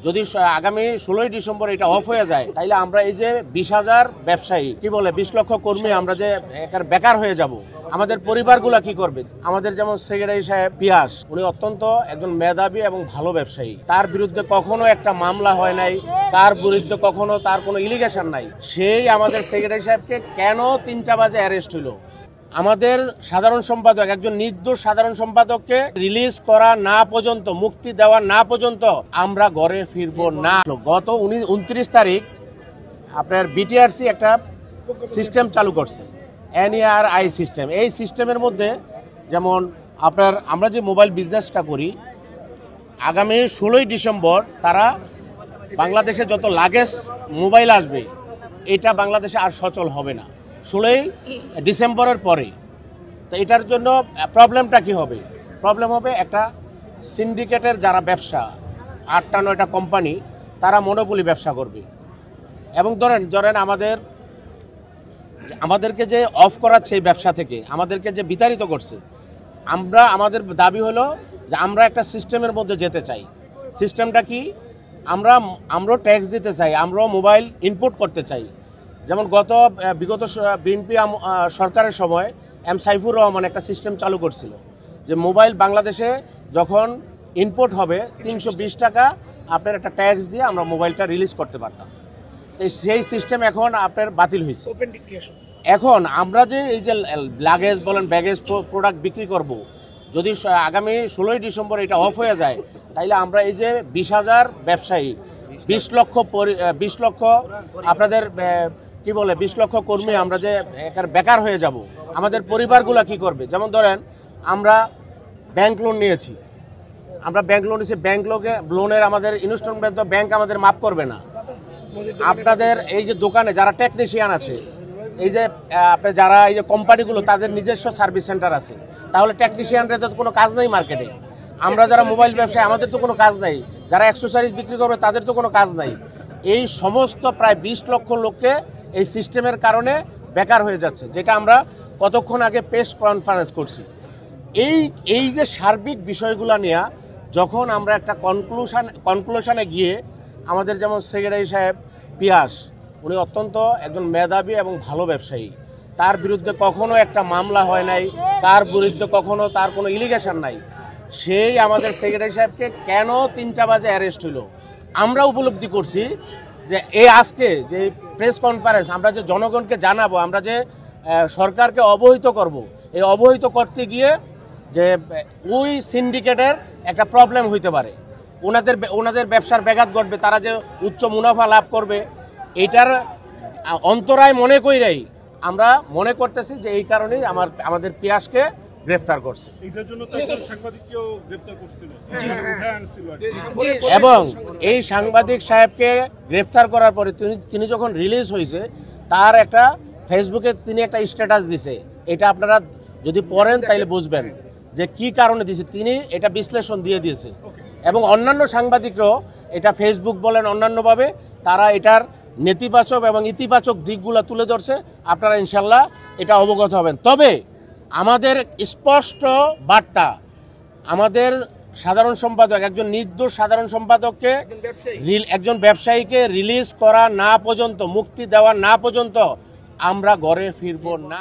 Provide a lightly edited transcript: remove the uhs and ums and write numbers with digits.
যদি আগামী 16ই ডিসেম্বর এটা অফ হয়ে যায় তাইলে আমরা এই যে 20,000 ব্যবসায়ী কি বলে 20 লক্ষ কর্মী আমরা যে বেকার হয়ে যাব, আমাদের পরিবারগুলা কি করবে? আমাদের যেমন সেক্রেটারি সাহেব পিয়াস, উনি অত্যন্ত একজন মেধাবী এবং ভালো ব্যবসায়ী, তার বিরুদ্ধে কখনো একটা মামলা হয় নাই, তার বিরুদ্ধে কখনো তার কোনো ইলিগেশন নাই। সেই আমাদের সেক্রেটারি সাহেবকে কেন 3টা বাজে অ্যারেস্ট হইল? আমাদের সাধারণ সম্পাদক, একজন নির্দোষ সাধারণ সম্পাদককে রিলিজ করা না পর্যন্ত, মুক্তি দেওয়া না পর্যন্ত আমরা ঘরে ফিরবো না। গত 29 তারিখ আপনার বিটিআরসি একটা সিস্টেম চালু করছে, NERI সিস্টেম। এই সিস্টেমের মধ্যে যেমন আপনার আমরা যে মোবাইল বিজনেসটা করি, আগামী 16ই ডিসেম্বর তারা বাংলাদেশে যত লাগেজ মোবাইল আসবে এটা বাংলাদেশে আর সচল হবে না 16ই ডিসেম্বরের পরে। তো এটার জন্য প্রবলেমটা কি হবে? প্রবলেম হবে একটা সিন্ডিকেটের যারা ব্যবসা, 8টা 9টা কোম্পানি, তারা মনোপলি ব্যবসা করবে। এবং ধরেন আমাদেরকে যে অফ করাচ্ছে এই ব্যবসা থেকে, আমাদেরকে যে বিতাড়িত করছে, আমাদের দাবি হলো যে আমরা একটা সিস্টেমের মধ্যে যেতে চাই। সিস্টেমটা কি? আমরা ট্যাক্স দিতে চাই, আমরা মোবাইল ইনপুট করতে চাই। যেমন বিগত বিএনপি সরকারের সময় সাইফুর রহমান একটা সিস্টেম চালু করছিল যে মোবাইল বাংলাদেশে যখন ইনপুট হবে 320 টাকা আপনার একটা ট্যাক্স দিয়ে আমরা মোবাইলটা রিলিজ করতে পারতাম। সেই সিস্টেম এখন আপনার বাতিল হয়েছে। এখন আমরা যে এই যে লাগেজ বলেন, ব্যাগেজ প্রোডাক্ট বিক্রি করব, যদি আগামী 16ই ডিসেম্বর এটা অফ হয়ে যায় তাইলে আমরা এই যে 20,000 ব্যবসায়ী, 20 লক্ষ আপনাদের কি বলে 20 লক্ষ কর্মী আমরা যে বেকার হয়ে যাব, আমাদের পরিবারগুলা কি করবে? যেমন ধরেন আমরা ব্যাংক লোন নিয়েছি, ব্যাংক লোনের আমাদের ইনস্টলমেন্ট তো ব্যাংক আমাদের মাফ করবে না। আপনাদের এই যে দোকানে যারা টেকনিশিয়ান আছে, এই যে আপনার যারা এই যে কোম্পানিগুলো, তাদের নিজস্ব সার্ভিস সেন্টার আছে, তাহলে টেকনিশিয়ানদের তো কোনো কাজ নেই মার্কেটে। আমরা যারা মোবাইল ব্যবসায়ী, আমাদের তো কোনো কাজ নাই। যারা অ্যাক্সেসরিজ বিক্রি করবে তাদের তো কোনো কাজ নাই। এই সমস্ত প্রায় 20 লক্ষ লোককে এই সিস্টেমের কারণে বেকার হয়ে যাচ্ছে, যেটা আমরা কতক্ষণ আগে প্রেস কনফারেন্স করছি। এই যে সার্বিক বিষয়গুলো নিয়ে যখন আমরা একটা কনক্লুশনে গিয়ে, আমাদের যেমন সেক্রেটারি সাহেব পিয়াস, উনি অত্যন্ত একজন মেধাবী এবং ভালো ব্যবসায়ী, তার বিরুদ্ধে কখনো একটা মামলা হয় নাই, তার বিরুদ্ধে কখনো তার কোনো ইলিগেশন নাই। সেই আমাদের সেক্রেটারি সাহেবকে কেন 3টা বাজে অ্যারেস্ট হইল? আমরা উপলব্ধি করছি যে আজকে যে প্রেস কনফারেন্স আমরা যে জনগণকে জানাবো, আমরা যে সরকারকে অবহিত করব, এই অবহিত করতে গিয়ে যে ওই সিন্ডিকেটের একটা প্রবলেম হইতে পারে, ওনাদের ব্যবসার ব্যাঘাত ঘটবে, তারা যে উচ্চ মুনাফা লাভ করবে, এইটার অন্তরায় মনে কইরাই আমরা মনে করতেছি যে এই কারণেই আমাদের পিয়াসকে গ্রেফতার করছে। এবং এই সাংবাদিক সাহেবকে গ্রেফতার করার পরে তিনি যখন রিলিজ হয়েছে, তার একটা ফেসবুকে তিনি একটা স্ট্যাটাস দিছে। এটা আপনারা যদি পড়েন তাইলে বুঝবেন যে কি কারণে দিছে। তিনি এটা বিশ্লেষণ দিয়ে দিয়েছে এবং অন্যান্য সাংবাদিকরাও এটা ফেসবুক বলেন অন্যান্যভাবে তারা এটার নেতিবাচক এবং ইতিবাচক দিকগুলো তুলে ধরছে। আপনারা ইনশাল্লাহ এটা অবগত হবেন। তবে আমাদের স্পষ্ট বার্তা, আমাদের সাধারণ সম্পাদক, একজন নির্দোষ সাধারণ সম্পাদককে, একজন ব্যবসায়ীকে রিলিজ করা না পর্যন্ত, মুক্তি দেওয়া না পর্যন্ত আমরা ঘরে ফিরবো না।